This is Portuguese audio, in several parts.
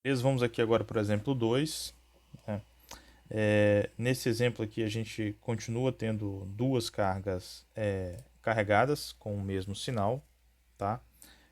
Vamos aqui agora para o exemplo 2. Né? Nesse exemplo aqui a gente continua tendo duas cargas carregadas com o mesmo sinal, tá?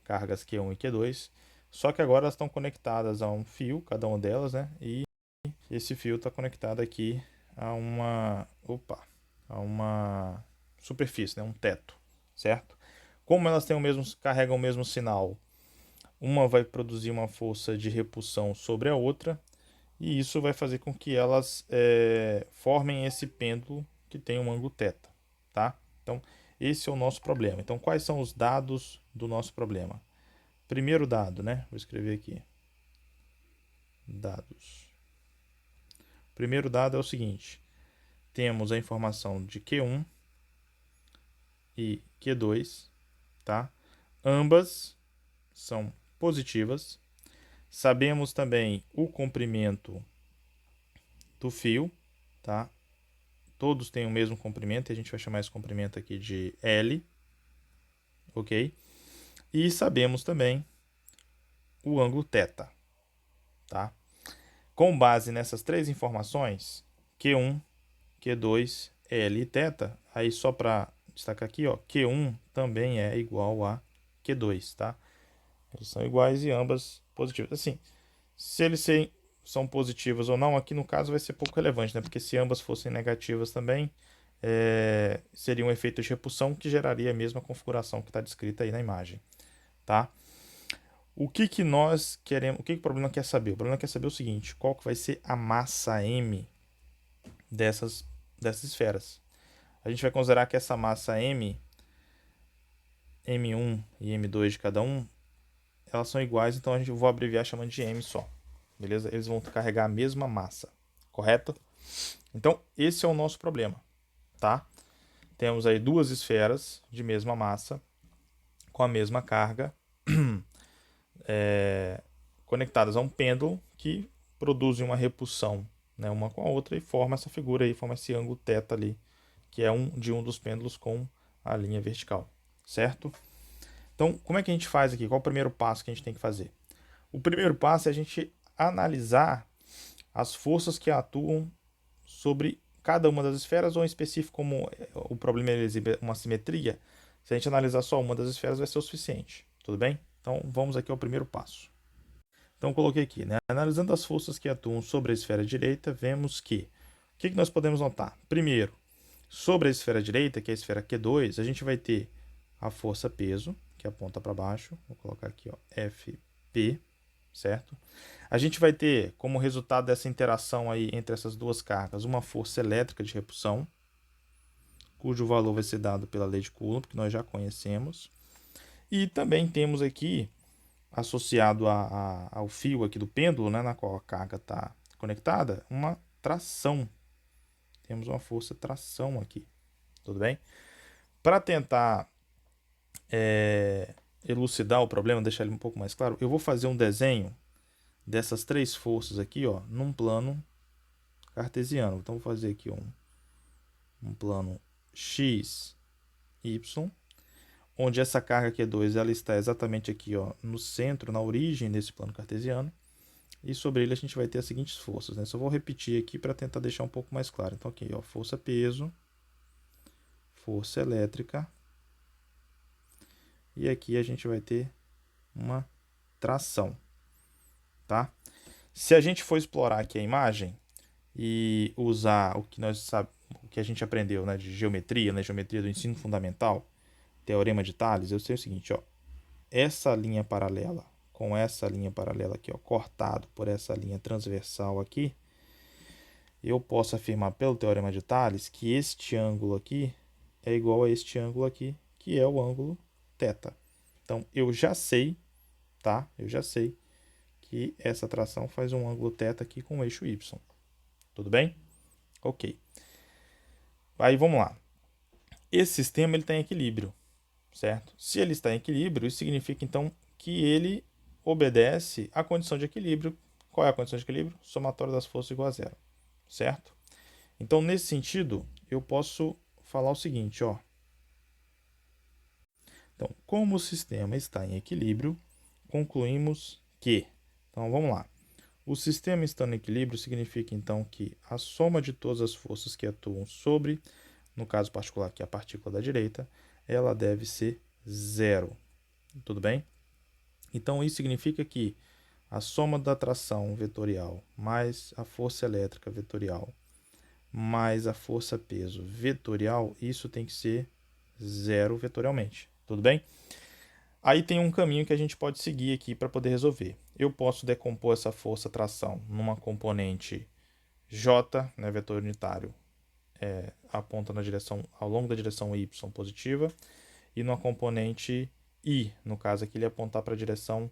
Cargas Q1 e Q2, só que agora elas estão conectadas a um fio, cada uma delas, né? E esse fio está conectado aqui a uma superfície, né? Um teto, certo? Como elas têm carregam o mesmo sinal, uma vai produzir uma força de repulsão sobre a outra, e isso vai fazer com que elas formem esse pêndulo que tem um ângulo θ, tá? Então, esse é o nosso problema. Então, quais são os dados do nosso problema? Primeiro dado, né? Vou escrever aqui. Dados. Primeiro dado é o seguinte. Temos a informação de Q1 e Q2, tá? Ambas são positivas. Sabemos também o comprimento do fio, tá? Todos têm o mesmo comprimento, e a gente vai chamar esse comprimento aqui de L, ok? E sabemos também o ângulo θ, tá? Com base nessas três informações, Q1, Q2, L e θ, aí só para destacar aqui, ó, Q1 também é igual a Q2, tá? Eles são iguais e ambas positivas. Assim, se eles são positivas ou não, aqui no caso vai ser pouco relevante, né? Porque se ambas fossem negativas também, seria um efeito de repulsão que geraria a mesma configuração que está descrita aí na imagem, tá? O que que nós queremos, o que que o problema quer saber? O problema quer saber o seguinte, qual que vai ser a massa M dessas esferas. A gente vai considerar que essa massa M, M1 e M2 de cada um, elas são iguais, então eu vou abreviar chamando de M só. Beleza? Eles vão carregar a mesma massa, correto? Então, esse é o nosso problema, tá? Temos aí duas esferas de mesma massa, com a mesma carga, conectadas a um pêndulo que produzem uma repulsão, né, uma com a outra e forma essa figura aí, forma esse ângulo θ ali, que é um dos pêndulos com a linha vertical, certo? Então, como é que a gente faz aqui? Qual é o primeiro passo que a gente tem que fazer? O primeiro passo é a gente analisar as forças que atuam sobre cada uma das esferas, ou em específico, como o problema é exibir uma simetria, se a gente analisar só uma das esferas vai ser o suficiente, tudo bem? Então, vamos aqui ao primeiro passo. Então, coloquei aqui, né? Analisando as forças que atuam sobre a esfera direita, vemos que o que nós podemos notar? Primeiro, sobre a esfera direita, que é a esfera Q2, a gente vai ter a força peso, que aponta para baixo. Vou colocar aqui, ó, Fp, certo? A gente vai ter, como resultado dessa interação aí entre essas duas cargas, uma força elétrica de repulsão, cujo valor vai ser dado pela lei de Coulomb, que nós já conhecemos. E também temos aqui, associado ao fio aqui do pêndulo, né, na qual a carga está conectada, uma tração. Temos uma força tração aqui, tudo bem? Para tentar elucidar o problema, deixar ele um pouco mais claro, eu vou fazer um desenho dessas três forças aqui, ó, num plano cartesiano. Então, vou fazer aqui um plano x, y, onde essa carga Q2 ela está exatamente aqui, ó, no centro, na origem desse plano cartesiano. E sobre ele a gente vai ter as seguintes forças, né? Só vou repetir aqui para tentar deixar um pouco mais claro. Então, aqui, ó, força peso, força elétrica, e aqui a gente vai ter uma tração, tá? Se a gente for explorar aqui a imagem e usar o que a gente aprendeu, né, de geometria, né, geometria do ensino fundamental, teorema de Tales, eu sei o seguinte, ó, essa linha paralela com essa linha paralela aqui, ó, cortado por essa linha transversal aqui, eu posso afirmar pelo teorema de Tales que este ângulo aqui é igual a este ângulo aqui, que é o ângulo θ. Então, eu já sei, tá? Eu já sei que essa tração faz um ângulo θ aqui com o eixo y. Tudo bem? Ok. Aí, vamos lá. Esse sistema ele está em equilíbrio, certo? Se ele está em equilíbrio, isso significa, então, que ele obedece à condição de equilíbrio. Qual é a condição de equilíbrio? Somatório das forças igual a zero, certo? Então, nesse sentido, eu posso falar o seguinte, ó. Então, como o sistema está em equilíbrio, concluímos que... Então, vamos lá. O sistema estando em equilíbrio significa, então, que a soma de todas as forças que atuam sobre, no caso particular aqui, a partícula da direita, ela deve ser zero. Tudo bem? Então, isso significa que a soma da tração vetorial mais a força elétrica vetorial mais a força-peso vetorial, isso tem que ser zero vetorialmente. Tudo bem? Aí tem um caminho que a gente pode seguir aqui para poder resolver. Eu posso decompor essa força-tração numa componente J, né, vetor unitário, aponta na direção, ao longo da direção y positiva, e numa componente I, no caso aqui ele apontar para a direção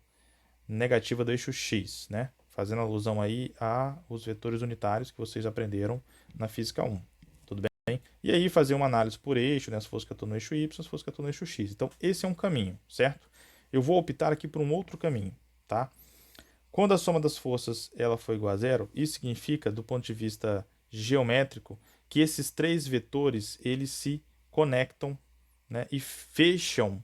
negativa do eixo x, né? Fazendo alusão aí a os vetores unitários que vocês aprenderam na física 1. Tudo bem? E aí fazer uma análise por eixo, né? As forças que atuam no eixo y, as forças que atuam no eixo x. Então esse é um caminho, certo? Eu vou optar aqui por um outro caminho, tá? Quando a soma das forças ela for igual a zero, isso significa, do ponto de vista geométrico, que esses três vetores eles se conectam, né, e fecham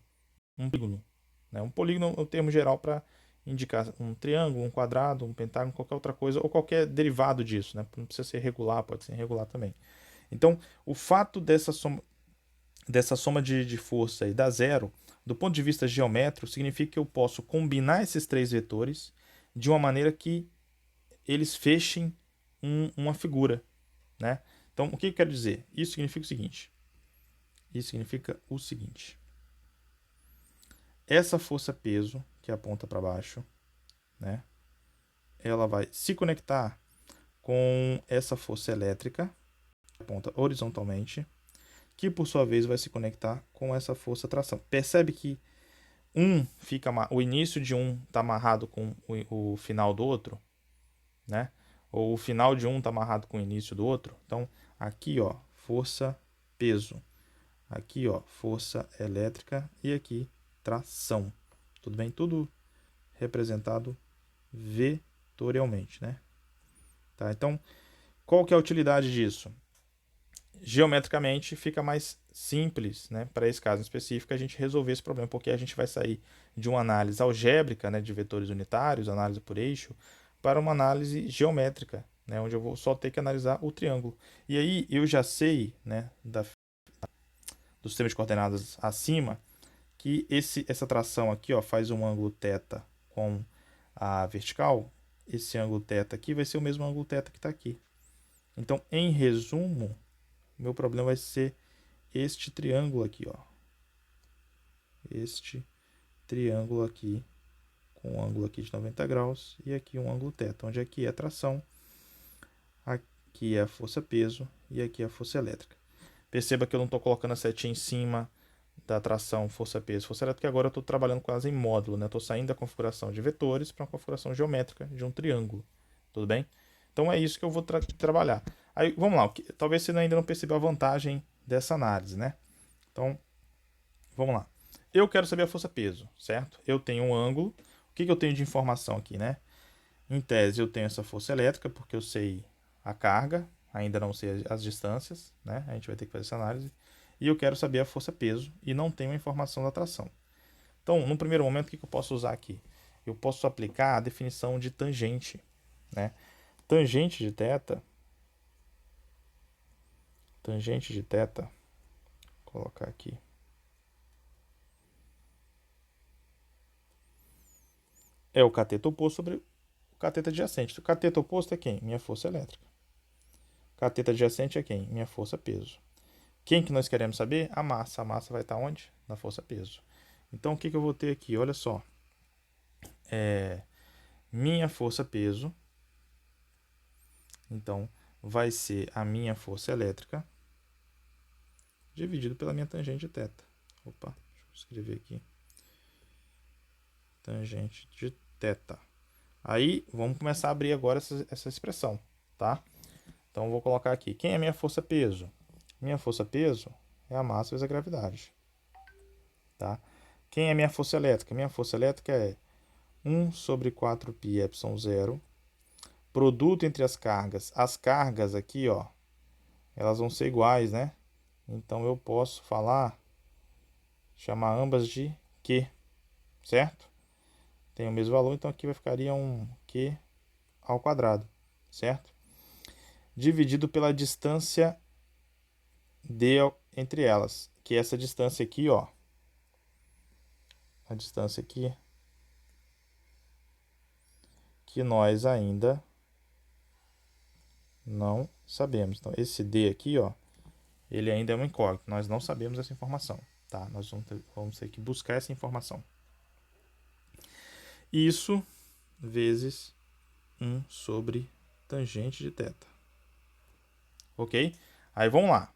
um polígono. Né? Um polígono é o termo geral para indicar um triângulo, um quadrado, um pentágono, qualquer outra coisa, ou qualquer derivado disso. Né? Não precisa ser regular, pode ser irregular também. Então, o fato dessa soma de força aí dar zero, do ponto de vista geométrico, significa que eu posso combinar esses três vetores de uma maneira que eles fechem uma figura. Né? Então, o que eu quero dizer? Isso significa o seguinte. Essa força-peso, que aponta para baixo, né? Ela vai se conectar com essa força elétrica, que aponta horizontalmente, que por sua vez vai se conectar com essa força tração. Percebe que o início de um está amarrado com o final do outro, né? Ou o final de um está amarrado com o início do outro. Então, aqui, ó, força peso. Aqui, ó, força elétrica e aqui tração. Tudo bem? Tudo representado vetorialmente, né? Tá? Então, qual que é a utilidade disso? Geometricamente fica mais simples, né, para esse caso específico, a gente resolver esse problema, porque a gente vai sair de uma análise algébrica, né, de vetores unitários, análise por eixo, para uma análise geométrica, né, onde eu vou só ter que analisar o triângulo. E aí eu já sei, né, do sistema de coordenadas acima, que essa tração aqui, ó, faz um ângulo θ com a vertical. Esse ângulo θ aqui vai ser o mesmo ângulo θ que está aqui. Então, em resumo, meu problema vai ser este triângulo aqui, ó. Este triângulo aqui, com um ângulo aqui de 90 graus e aqui um ângulo θ, onde aqui é a tração, aqui é a força-peso e aqui é a força elétrica. Perceba que eu não estou colocando a setinha em cima da tração força-peso, força elétrica, agora eu estou trabalhando com elas em módulo, né? Estou saindo da configuração de vetores para uma configuração geométrica de um triângulo. Tudo bem? Então é isso que eu vou trabalhar. Aí, vamos lá. Talvez você ainda não percebeu a vantagem dessa análise, né? Então, vamos lá. Eu quero saber a força-peso, certo? Eu tenho um ângulo. O que eu tenho de informação aqui, né? Em tese, eu tenho essa força elétrica, porque eu sei a carga, ainda não sei as distâncias, né? A gente vai ter que fazer essa análise. E eu quero saber a força-peso e não tenho a informação da tração. Então, no primeiro momento, o que eu posso usar aqui? Eu posso aplicar a definição de tangente, né? Tangente de θ, vou colocar aqui. É o cateto oposto sobre o cateto adjacente. O cateto oposto é quem? Minha força elétrica. Cateto adjacente é quem? Minha força-peso. Quem que nós queremos saber? A massa. A massa vai estar onde? Na força-peso. Então, o que eu vou ter aqui? Olha só. Minha força-peso. Então, vai ser a minha força elétrica dividido pela minha tangente de θ. Opa, deixa eu escrever aqui. Tangente de θ. Aí, vamos começar a abrir agora essa expressão, tá? Então, eu vou colocar aqui. Quem é minha força-peso? Minha força-peso é a massa vezes a gravidade. Tá? Quem é minha força elétrica? Minha força elétrica é 1 sobre 4π epsilon 0. Produto entre as cargas. As cargas aqui, ó, elas vão ser iguais, né? Então, eu posso chamar ambas de Q, certo? Tem o mesmo valor, então aqui ficaria um Q ao quadrado, certo? Dividido pela distância D entre elas, que é essa distância aqui, ó. A distância aqui, que nós ainda não sabemos. Então, esse D aqui, ó, ele ainda é uma incógnita. Nós não sabemos essa informação, tá? Nós vamos ter que buscar essa informação. Isso vezes 1 sobre tangente de θ. Ok? Aí vamos lá.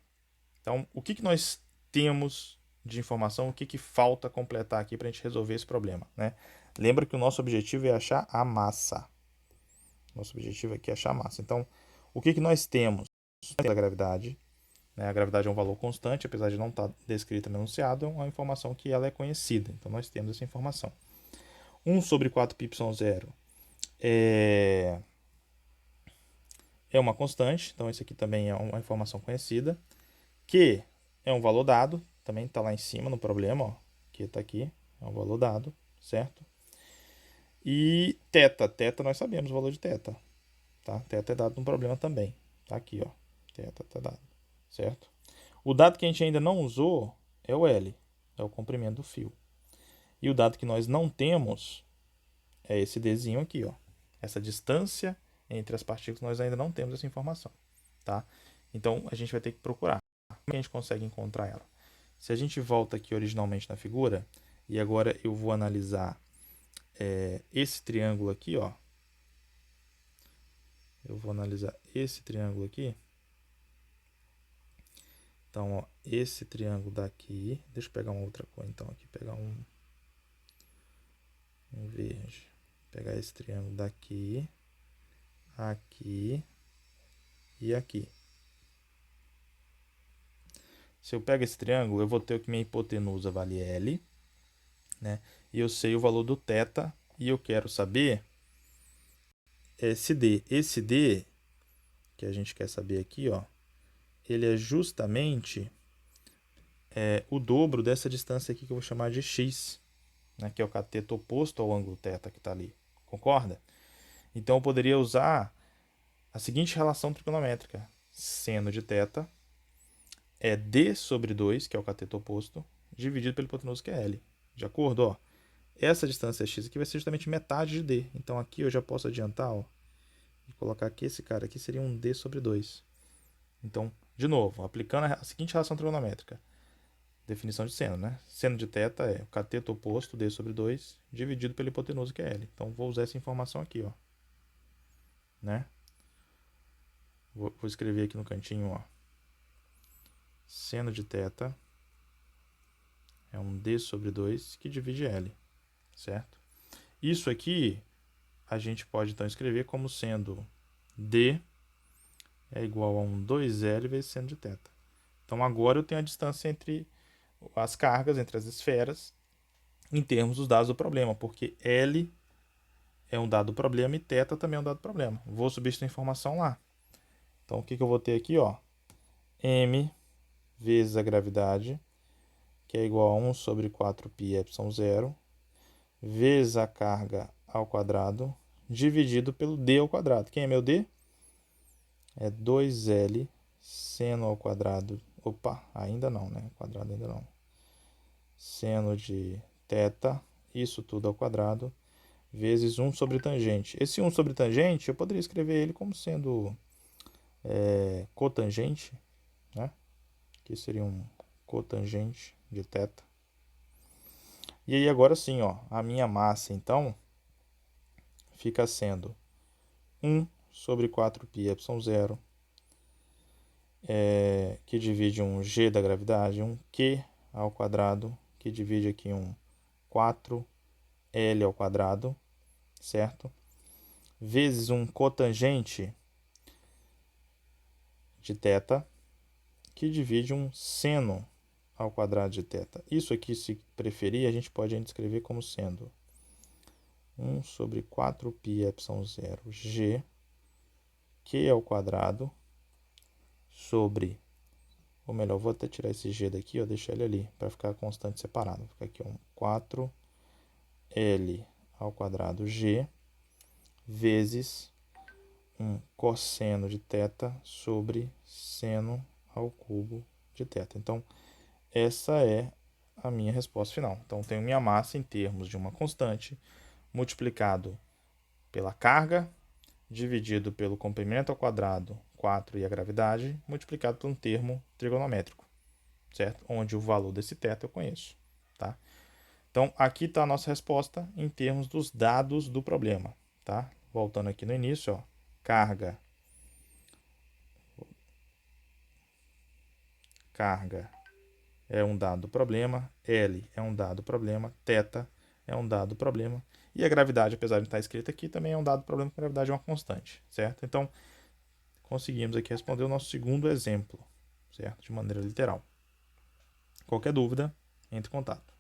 Então, o que nós temos de informação? O que falta completar aqui para a gente resolver esse problema, né? Lembra que o nosso objetivo é achar a massa. Nosso objetivo aqui é achar a massa. Então, o que nós temos? A gravidade. Né? A gravidade é um valor constante, apesar de não estar descrita no enunciado, é uma informação que ela é conhecida. Então, nós temos essa informação. 1 sobre 4πy0 é uma constante. Então, isso aqui também é uma informação conhecida. Q é um valor dado. Também está lá em cima no problema. Ó. Q está aqui. É um valor dado, certo? E θ nós sabemos o valor de θ. Tá? Θ é dado no problema também. Tá aqui, ó. Θ está dado, certo? O dado que a gente ainda não usou é o L, é o comprimento do fio. E o dado que nós não temos é esse Dzinho aqui, ó. Essa distância entre as partículas, nós ainda não temos essa informação, tá? Então, a gente vai ter que procurar. Como a gente consegue encontrar ela? Se a gente volta aqui originalmente na figura, e agora eu vou analisar esse triângulo aqui, ó. Eu vou analisar esse triângulo aqui. Então, ó, esse triângulo daqui, deixa eu pegar uma outra cor, então, aqui, pegar um verde. Pegar esse triângulo daqui, aqui e aqui. Se eu pego esse triângulo, eu vou ter que minha hipotenusa vale L, né? E eu sei o valor do θ, e eu quero saber esse D. Esse D, que a gente quer saber aqui, ó, ele é justamente o dobro dessa distância aqui que eu vou chamar de x, né? Que é o cateto oposto ao ângulo θ que está ali. Concorda? Então, eu poderia usar a seguinte relação trigonométrica. Seno de θ é D sobre 2, que é o cateto oposto, dividido pela hipotenusa, que é L. De acordo? Ó, essa distância x aqui vai ser justamente metade de D. Então, aqui eu já posso adiantar, ó, e colocar que esse cara aqui seria um D sobre 2. Então, de novo, aplicando a seguinte relação trigonométrica. Definição de seno, né? Seno de θ é o cateto oposto, D sobre 2, dividido pela hipotenusa, que é L. Então, vou usar essa informação aqui, ó. Né? Vou escrever aqui no cantinho, ó. Seno de θ é um D sobre 2 que divide L, certo? Isso aqui a gente pode então escrever como sendo D é igual a um 2L vezes seno de θ. Então agora eu tenho a distância entre as cargas, entre as esferas, em termos dos dados do problema, porque L é um dado do problema e θ também é um dado do problema. Vou substituir a informação lá. Então o que eu vou ter aqui, ó? M vezes a gravidade, que é igual a 1 sobre 4πε0, vezes a carga ao quadrado, dividido pelo D ao quadrado. Quem é meu D? É 2L seno ao quadrado. Opa, ainda não, né? Quadrado ainda não. Seno de θ, isso tudo ao quadrado, vezes 1 sobre tangente. Esse 1 sobre tangente, eu poderia escrever ele como sendo cotangente, né? Que seria um cotangente de θ. E aí agora sim, ó, a minha massa, então, fica sendo 1 sobre 4πε0, que divide um g da gravidade, um q ao quadrado, que divide aqui um 4L ao quadrado, certo? Vezes um cotangente de θ, que divide um seno ao quadrado de θ. Isso aqui, se preferir, a gente pode ainda escrever como sendo 1 sobre 4πε0 g, q ao quadrado, sobre, ou melhor, vou até tirar esse g daqui, ó, deixar ele ali, para ficar constante separado. Vou ficar aqui um 4L ao quadrado g, vezes um cosseno de θ sobre seno ao cubo de θ. Então, essa é a minha resposta final. Então, tenho minha massa em termos de uma constante multiplicado pela carga, dividido pelo comprimento ao quadrado, 4, e a gravidade, multiplicado por um termo trigonométrico, certo? Onde o valor desse θ eu conheço, tá? Então, aqui está a nossa resposta em termos dos dados do problema, tá? Voltando aqui no início, ó, carga é um dado do problema, L é um dado do problema, θ é um dado do problema, e a gravidade, apesar de estar escrita aqui, também é um dado do problema, porque a gravidade é uma constante, certo? Então, conseguimos aqui responder o nosso segundo exemplo, certo? De maneira literal. Qualquer dúvida, entre em contato.